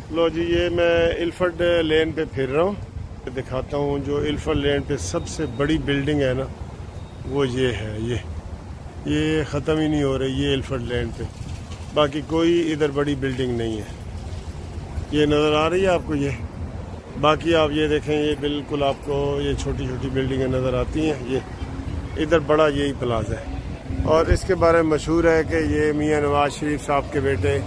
लो जी, ये मैं इल्फर्ड लेन पे फिर रहा हूँ, दिखाता हूँ। जो इल्फर्ड लेन पे सबसे बड़ी बिल्डिंग है ना, वो ये है। ये ख़त्म ही नहीं हो रही, ये इल्फर्ड लेन पे। बाकी कोई इधर बड़ी बिल्डिंग नहीं है। ये नज़र आ रही है आपको ये। बाकी आप ये देखें, ये बिल्कुल आपको ये छोटी छोटी बिल्डिंगें नज़र आती हैं। ये इधर बड़ा यही प्लाजा है, और इसके बारे में मशहूर है कि ये मियाँ नवाज शरीफ साहब के बेटे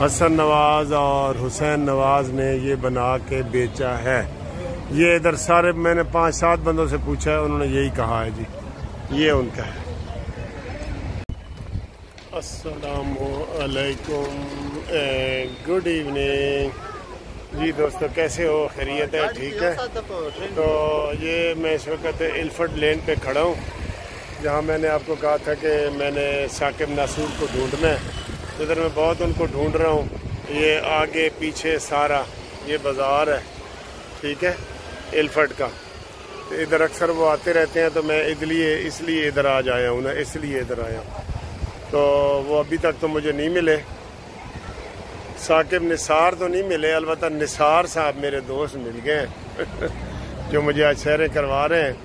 हसन नवाज और हुसैन नवाज ने ये बना के बेचा है। ये इधर सारे मैंने 5-7 बंदों से पूछा है, उन्होंने यही कहा है जी, ये उनका है। अस्सलामु अलैकुम एंड गुड इवनिंग जी दोस्तों, कैसे हो? खैरियत है? ठीक है। तो ये मैं इस वक्त इल्फर्ड लेन पे खड़ा हूँ, जहाँ मैंने आपको कहा था कि मैंने साकिब नासूर को ढूंढना है। इधर मैं बहुत उनको ढूंढ रहा हूँ। ये आगे पीछे सारा ये बाज़ार है, ठीक है, इल्फर्ड का। तो इधर अक्सर वो आते रहते हैं, तो मैं इसलिए इधर आज आया हूँ ना, इसलिए इधर आया हूँ। तो वो अभी तक तो मुझे नहीं मिले। साकिब निसार तो नहीं मिले, अलबत्ता निसार साहब मेरे दोस्त मिल गए जो मुझे आज सैरें करवा रहे हैं।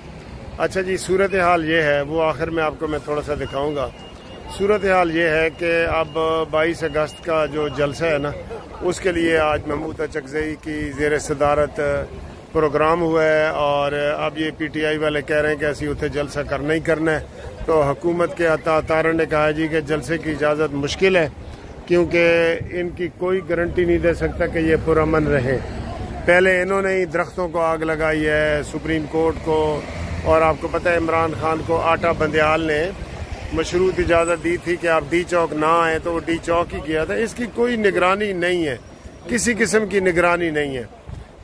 अच्छा जी, सूरत हाल ये है, वो आखिर में आपको मैं थोड़ा सा दिखाऊंगा। सूरत हाल ये है कि अब 22 अगस्त का जो जलसा है ना, उसके लिए आज महमूद चकजई की ज़ेर सदारत प्रोग्राम हुआ है। और अब ये PTI वाले कह रहे हैं कि ऐसी उसे जलसा करना ही करना है। तो हुकूमत के अतार ने कहा जी कि जलसे की इजाज़त मुश्किल है, क्योंकि इनकी कोई गारंटी नहीं दे सकता कि ये पुरअमन रहे। पहले इन्होंने ही दरख्तों को आग लगाई है, सुप्रीम कोर्ट को, और आपको पता है इमरान खान को आटा बंदयाल ने मशरूत इजाज़त दी थी कि आप डी चौक ना आए, तो वो डी चौक ही किया था। इसकी कोई निगरानी नहीं है, किसी किस्म की निगरानी नहीं है।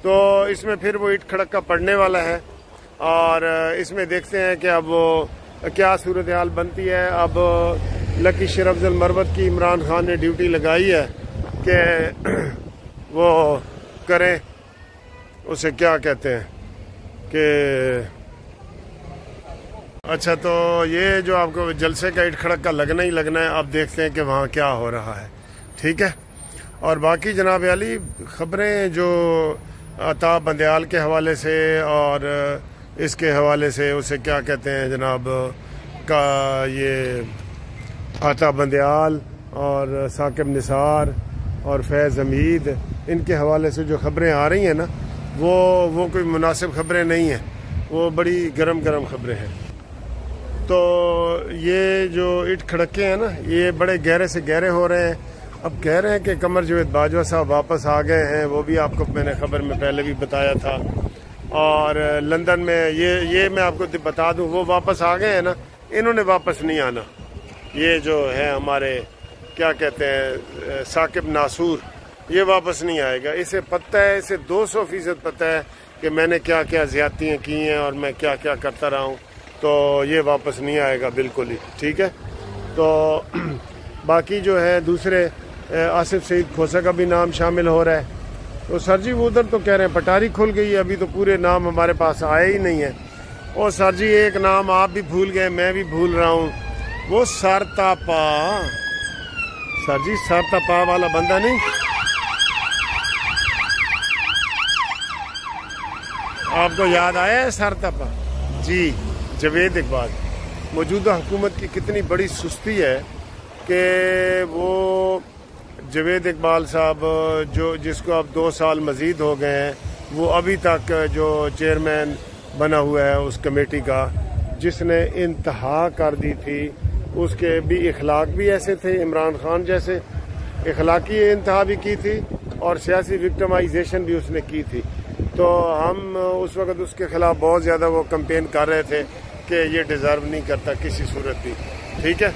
तो इसमें फिर वो ईट खड़क का पड़ने वाला है, और इसमें देखते हैं कि अब वो क्या सूरत हाल बनती है। अब लकी शेर अफजल मरवत की इमरान खान ने ड्यूटी लगाई है कि वो करें, उसे क्या कहते हैं कि अच्छा, तो ये जो आपको जलसे का ईट खड़क का लगना ही लगना है। अब देखते हैं कि वहाँ क्या हो रहा है, ठीक है। और बाकी जनाब अली ख़बरें जो अता बंदयाल के हवाले से और इसके हवाले से, उसे क्या कहते हैं जनाब का, ये अता बंदयाल और साकिब निसार और फैज़ हमीद, इनके हवाले से जो ख़बरें आ रही हैं ना, वो कोई मुनासिब ख़बरें नहीं हैं, वो बड़ी गरम ख़बरें हैं। तो ये जो ईट खड़के हैं ना, ये बड़े गहरे से गहरे हो रहे हैं। अब कह रहे हैं कि कमर जावेद बाजवा साहब वापस आ गए हैं, वो भी आपको मैंने खबर में पहले भी बताया था। और लंदन में ये मैं आपको बता दूं, वो वापस आ गए हैं ना, इन्होंने वापस नहीं आना। ये जो है हमारे क्या कहते हैं साकिब नासूर, ये वापस नहीं आएगा। इसे पता है, इसे 200% पता है कि मैंने क्या क्या ज़्यादतियाँ की हैं और मैं क्या क्या करता रहा हूँ। तो ये वापस नहीं आएगा बिल्कुल ही, ठीक है। तो बाकी जो है दूसरे आसिफ सईद खोसा का भी नाम शामिल हो रहा है। तो सर जी वो उधर तो कह रहे हैं पटारी खुल गई है, अभी तो पूरे नाम हमारे पास आए ही नहीं है। और सर जी एक नाम आप भी भूल गए, मैं भी भूल रहा हूँ, वो सरतापा। सर जी सरतापा वाला बंदा नहीं, आपको याद आया है सरतापा जी? जावेद इकबाल। मौजूदा हुकूमत की कितनी बड़ी सुस्ती है कि वो जावेद इकबाल साहब जिसको अब 2 साल मजीद हो गए हैं, वो अभी तक जो चेयरमैन बना हुआ है उस कमेटी का, जिसने इंतहा कर दी थी। उसके भी इखलाक भी ऐसे थे, इमरान खान जैसे इखलाकी इंतहा भी की थी और सियासी विक्टिमाइजेशन भी उसने की थी। तो हम उस वक़्त उसके खिलाफ बहुत ज़्यादा वो कैंपेन कर रहे थे कि ये डिज़र्व नहीं करता किसी सूरत भी, ठीक है।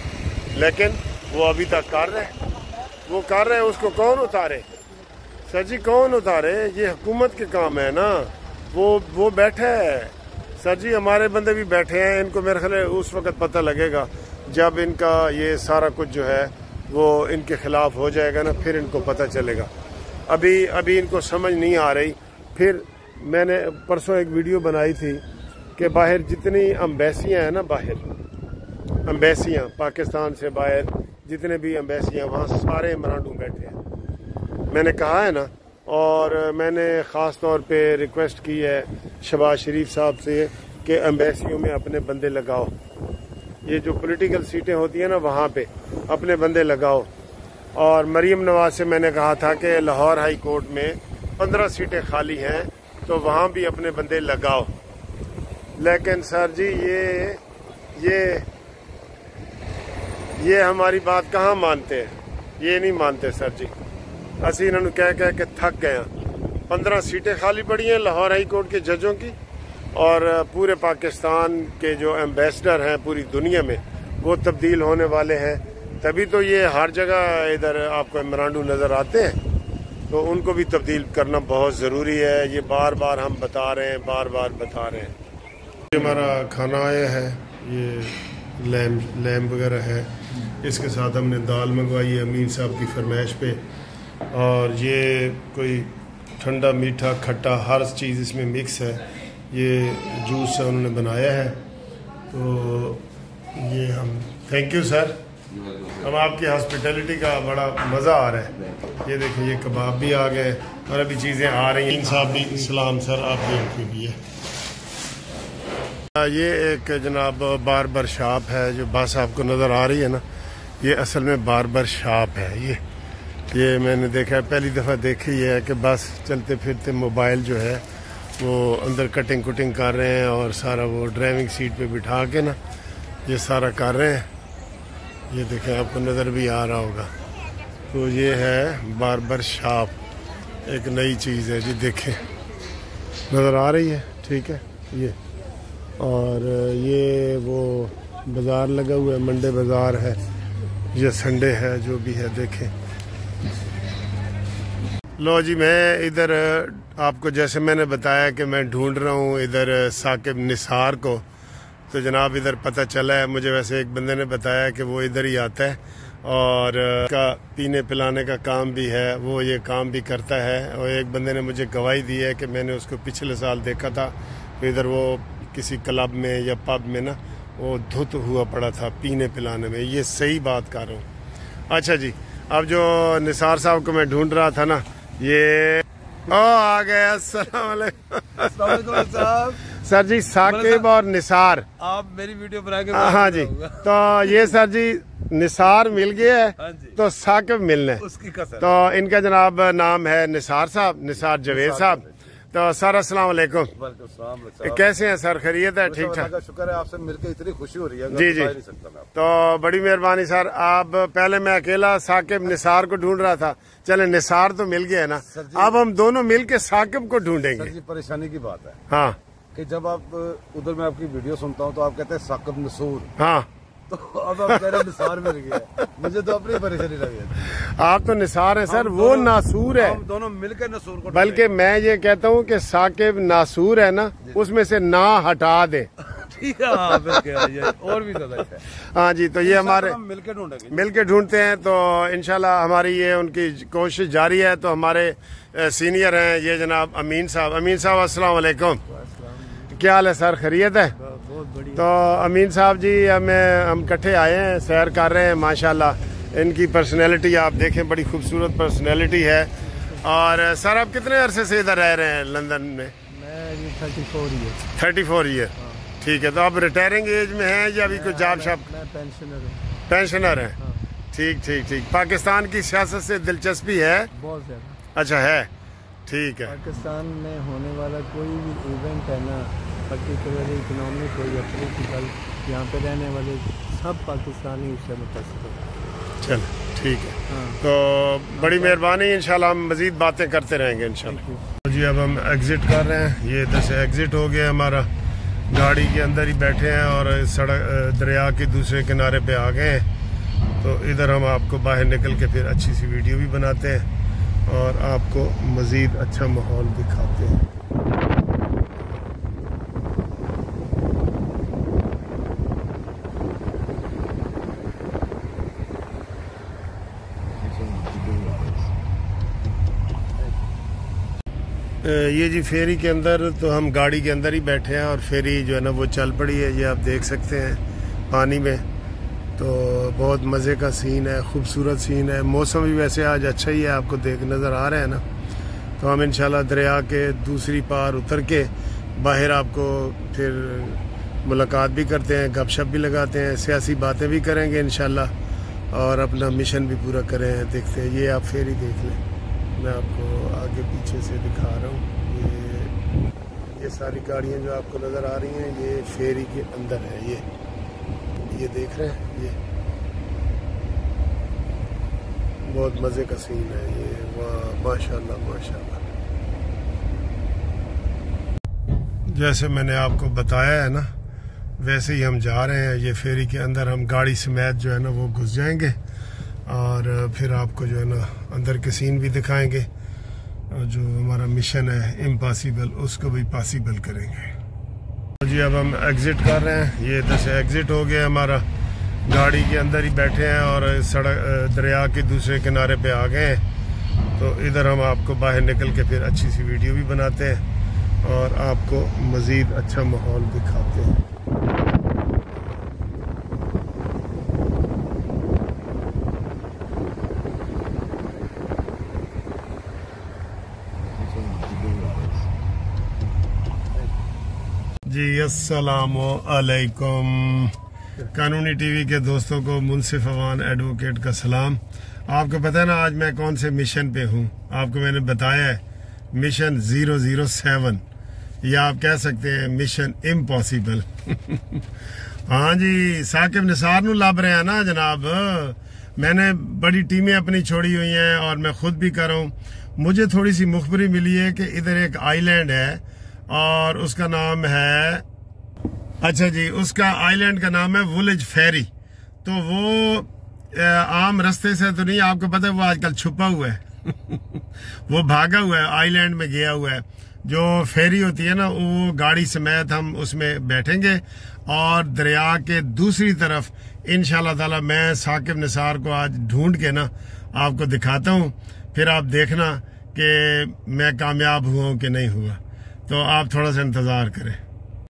लेकिन वो अभी तक कर रहे हैं, वो कर रहे हैं। उसको कौन उतारे सर जी, कौन उतारे? ये हुकूमत के काम है ना, वो बैठे है सर जी, हमारे बंदे भी बैठे हैं। इनको मेरे ख्याल उस वक़्त पता लगेगा जब इनका ये सारा कुछ जो है वो इनके खिलाफ हो जाएगा ना, फिर इनको पता चलेगा। अभी इनको समझ नहीं आ रही। फिर मैंने परसों एक वीडियो बनाई थी कि बाहर जितनी एम्बेसियाँ हैं ना, बाहर एम्बेसियाँ पाकिस्तान से बाहर जितने भी एम्बेसियाँ, वहाँ सारे मराठू बैठे हैं। मैंने कहा है ना और मैंने ख़ास तौर पे रिक्वेस्ट की है शहबाज शरीफ साहब से कि एम्बेसियों में अपने बंदे लगाओ, ये जो पॉलिटिकल सीटें होती हैं ना वहाँ पे अपने बंदे लगाओ। और मरीम नवाज से मैंने कहा था कि लाहौर हाई कोर्ट में 15 सीटें खाली हैं तो वहाँ भी अपने बंदे लगाओ। लेकिन सर जी ये हमारी बात कहाँ मानते हैं, ये नहीं मानते सर जी। असी इन्होंने कह के थक गए हैं। 15 सीटें खाली पड़ी हैं लाहौर हाई कोर्ट के जजों की, और पूरे पाकिस्तान के जो एम्बेसडर हैं पूरी दुनिया में वो तब्दील होने वाले हैं। तभी तो ये हर जगह इधर आपको मेमोरेंडम नज़र आते हैं, तो उनको भी तब्दील करना बहुत ज़रूरी है। ये बार बार हम बता रहे हैं, बार बार बता रहे हैं। हमारा खाना आया है, ये लैम्ब वगैरह है, इसके साथ हमने दाल मंगवाई है अमीन साहब की फरमाइश पे, और ये कोई ठंडा मीठा खट्टा हर चीज़ इसमें मिक्स है। ये जूस है उन्होंने बनाया है, तो ये हम थैंक यू सर, हम आपकी हॉस्पिटैलिटी का बड़ा मज़ा आ रहा है। ये देखिए ये कबाब भी आ गए और अभी चीज़ें आ रही हैं। साहब भी सलाम सर, आप भी है। ये एक जनाब बार्बर शॉप है जो बस आपको नज़र आ रही है ना, ये असल में बार्बर शॉप है। ये मैंने देखा है, पहली दफ़ा देखी है कि बस चलते फिरते मोबाइल जो है वो अंदर कटिंग कुटिंग कर रहे हैं और सारा वो ड्राइविंग सीट पे बिठा के ना ये सारा कर रहे हैं। ये देखें आपको नज़र भी आ रहा होगा, तो ये है बार्बर शॉप, एक नई चीज़ है जी, देखें नज़र आ रही है, ठीक है ये। और ये वो बाज़ार लगा हुआ है, मंडे बाज़ार है या संडे है, जो भी है देखें। लो जी, मैं इधर आपको जैसे मैंने बताया कि मैं ढूंढ रहा हूँ इधर साकिब निसार को, तो जनाब इधर पता चला है मुझे। वैसे एक बंदे ने बताया कि वो इधर ही आता है और का पीने पिलाने का काम भी है, वो ये काम भी करता है। और एक बंदे ने मुझे गवाही दी है कि मैंने उसको पिछले साल देखा था, तो इधर वो किसी क्लब में या पब में ना वो धुत हुआ पड़ा था पीने पिलाने में। ये सही बात कर रहा हूँ। अच्छा जी, अब जो निसार साहब को मैं ढूंढ रहा था ना, ये आ गया। अस्सलाम वालेकुम साहब। सर जी साकिब और निसार, आप मेरी वीडियो बना के, हाँ जी, तो ये सर जी निसार मिल गया है, हाँ तो साकिब मिलना है उसकी कसम। तो इनका जनाब नाम है निसार साहब, निसार जवेद साहब। तो सर अस्सलाम वालेकुम। कैसे हैं सर, खैरियत है? ठीक ठाक, शुक्र है, आपसे मिलकर इतनी खुशी हो रही है। जी जी, तो बड़ी मेहरबानी सर। आप पहले मैं अकेला साकिब निसार को ढूंढ रहा था, चले निसार तो मिल गया है ना, अब हम दोनों मिल के साकिब को ढूंढेंगे। सर जी परेशानी की बात है हाँ कि जब आप उधर मैं आपकी वीडियो सुनता हूँ तो आप कहते हैं साकिब नसूर, हाँ, तो अब आप कह रहे हैं निसार मिल गया, मुझे तो अपनी परेशानी लगी है। आप तो निसार हैं सर, वो नासूर है। हम दोनों मिलकर नसूर को, बल्कि मैं ये कहता हूँ कि साकिब नासूर है ना, उसमें से ना हटा दे। ठीक है, और भी ज्यादा अच्छा है। हाँ जी, तो ये हमारे मिलकर ढूंढते हैं, तो इंशाल्लाह हमारी ये उनकी कोशिश जारी है। तो हमारे सीनियर हैं ये जनाब अमीन साहब। अमीन साहब अस्सलाम वालेकुम, क्या हाल है सर, खैरियत है? बहुत बढ़िया। तो अमीन साहब जी हम इकट्ठे आए हैं, सैर कर रहे हैं। माशाल्लाह इनकी पर्सनैलिटी आप देखें, बड़ी खूबसूरत पर्सनैलिटी है। और सर आप कितने अरसे से इधर रह रहे हैं लंदन में? मैं 34 ईयर। 34 ईयर, ठीक है। तो आप रिटायरिंग एज में हैं या अभी कुछ जॉब शॉप? मैं पेंशनर हूँ। पेंशनर हैं, ठीक ठीक ठीक। पाकिस्तान की सियासत से दिलचस्पी है? बहुत ज्यादा। अच्छा है, ठीक है। पाकिस्तान में होने वाला कोई भी इवेंट है ना, पर्टिकुलरली इकोनॉमिक हो या पॉलिटिकल, यहाँ पे रहने वाले सब पाकिस्तानी उससे मुतासिर होते। चल ठीक है, तो बड़ी मेहरबानी, इंशाल्लाह हम मज़ीद बातें करते रहेंगे इंशाल्लाह। जी अब हम एग्ज़िट कर रहे हैं, ये इधर से एग्ज़िट हो गया हमारा, गाड़ी के अंदर ही बैठे हैं और सड़क दरिया के दूसरे किनारे पे आ गए हैं। तो इधर हम आपको बाहर निकल के फिर अच्छी सी वीडियो भी बनाते हैं और आपको मज़ीद अच्छा माहौल दिखाते हैं। ये जी फेरी के अंदर, तो हम गाड़ी के अंदर ही बैठे हैं और फेरी जो है ना वो चल पड़ी है, ये आप देख सकते हैं पानी में। तो बहुत मज़े का सीन है, खूबसूरत सीन है। मौसम भी वैसे आज अच्छा ही है, आपको देख नज़र आ रहा है ना। तो हम इंशाल्लाह दरिया के दूसरी पार उतर के बाहर आपको फिर मुलाकात भी करते हैं, गपशप भी लगाते हैं, सियासी बातें भी करेंगे इंशाल्लाह और अपना मिशन भी पूरा करें। देखते हैं, ये आप फेरी देख लें, मैं आपको आगे पीछे से दिखा रहा हूँ। ये सारी गाड़ियाँ जो आपको नज़र आ रही हैं ये फेरी के अंदर है। ये देख रहे हैं, ये बहुत मज़े का सीन है ये। वाह माशाल्लाह माशाल्लाह। जैसे मैंने आपको बताया है ना, वैसे ही हम जा रहे हैं। ये फेरी के अंदर हम गाड़ी समेत जो है ना वो घुस जाएंगे और फिर आपको जो है ना अंदर के सीन भी दिखाएंगे और जो हमारा मिशन है इम्पॉसिबल उसको भी पॉसिबल करेंगे। जी अब हम एग्ज़िट कर रहे हैं। ये इधर से एग्ज़िट हो गया हमारा, गाड़ी के अंदर ही बैठे हैं और सड़क दरिया के दूसरे किनारे पे आ गए हैं। तो इधर हम आपको बाहर निकल के फिर अच्छी सी वीडियो भी बनाते हैं और आपको मज़ीद अच्छा माहौल दिखाते हैं। जी अस्सलामु अलैकुम। कानूनी टीवी के दोस्तों को मुनसिफ अवान एडवोकेट का सलाम। आपको पता है ना आज मैं कौन से मिशन पे हूँ? आपको मैंने बताया है मिशन 007 या आप कह सकते हैं मिशन इम्पॉसिबल। हाँ जी, साकिब निसार नू लब रहे हैं ना जनाब। मैंने बड़ी टीमें अपनी छोड़ी हुई हैं और मैं खुद भी कर रहा हूँ। मुझे थोड़ी सी मुखबरी मिली है कि इधर एक आइलैंड है और उसका नाम है, अच्छा जी, उसका आइलैंड का नाम है वुलेज फेरी। तो वो आम रास्ते से तो नहीं, आपको पता है वो आजकल छुपा हुआ है। वो भागा हुआ है, आइलैंड में गया हुआ है। जो फेरी होती है ना वो गाड़ी समेत हम उसमें बैठेंगे और दरिया के दूसरी तरफ इंशाल्लाह ताला मैं साकिब निसार को आज ढूंढ के ना आपको दिखाता हूँ। फिर आप देखना कि मैं कामयाब हुआ हूँ कि नहीं हुआ। तो आप थोड़ा सा इंतज़ार करें।